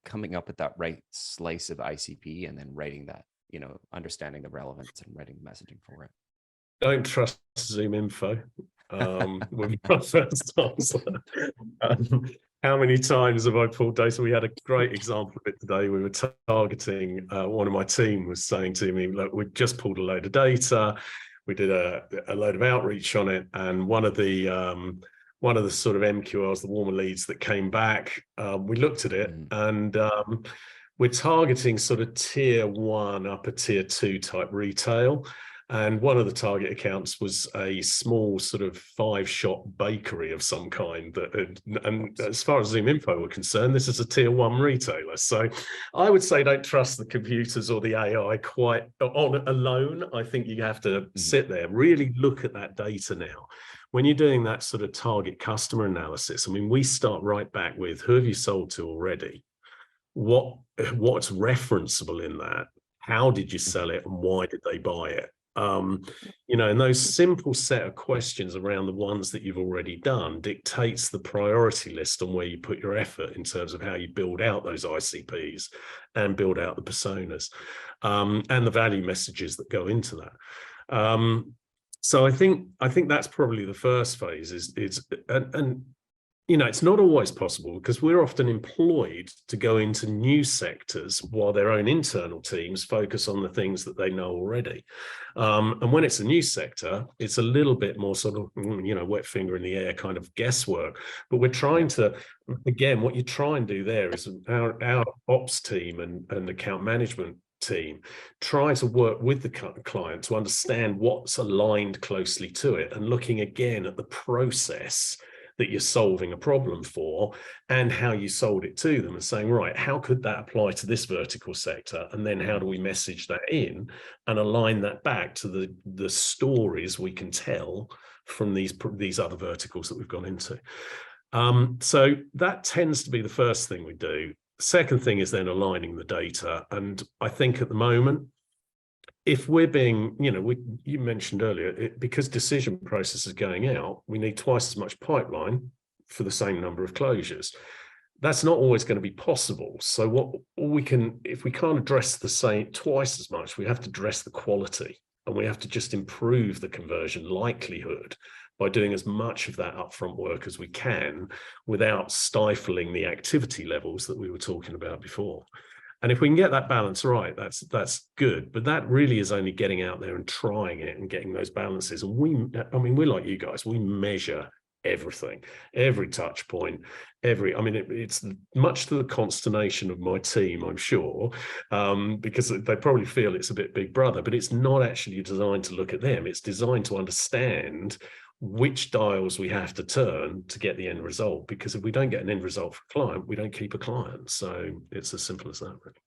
coming up with that right slice of ICP and then writing that, understanding the relevance and writing the messaging for it. Don't trust Zoom info. With my first answer. How many times have I pulled data? We had a great example of it today. We were targeting, one of my team was saying to me, look, we just pulled a load of data. We did a load of outreach on it. And one of the sort of MQLs, the warmer leads that came back, we looked at it and we're targeting sort of tier 1, upper tier 2 type retail. And one of the target accounts was a small sort of 5-shop bakery of some kind. And as far as Zoom Info were concerned, this is a tier 1 retailer. So I would say don't trust the computers or the AI quite on alone. I think you have to sit there, really look at that data now. When you're doing that sort of target customer analysis, I mean, we start right back with who have you sold to already? What's referenceable in that? How did you sell it and why did they buy it? And those simple set of questions around the ones that you've already done dictates the priority list on where you put your effort in terms of how you build out those ICPs and build out the personas, and the value messages that go into that. So I think that's probably the first phase it's not always possible because we're often employed to go into new sectors while their own internal teams focus on the things that they know already. And when it's a new sector, it's a little bit more sort of, wet finger in the air kind of guesswork. But we're trying to, again, what you try and do there is our ops team and account management team try to work with the client to understand what's aligned closely to it and looking again at the process that you're solving a problem for and how you sold it to them and saying, right, how could that apply to this vertical sector? And then how do we message that in and align that back to the stories we can tell from these other verticals that we've gone into? So that tends to be the first thing we do. Second thing is then aligning the data. And I think at the moment, if we're being, you mentioned earlier, because decision process is going out, we need twice as much pipeline for the same number of closures. That's not always going to be possible. So if we can't address the same twice as much, we have to address the quality and we have to just improve the conversion likelihood by doing as much of that upfront work as we can without stifling the activity levels that we were talking about before. And if we can get that balance right, that's good. But that really is only getting out there and trying it and getting those balances. And we're like you guys, we measure everything, every touch point, it's much to the consternation of my team, I'm sure, because they probably feel it's a bit big brother, but it's not actually designed to look at them. It's designed to understand which dials we have to turn to get the end result, because if we don't get an end result for a client, we don't keep a client. So it's as simple as that, really.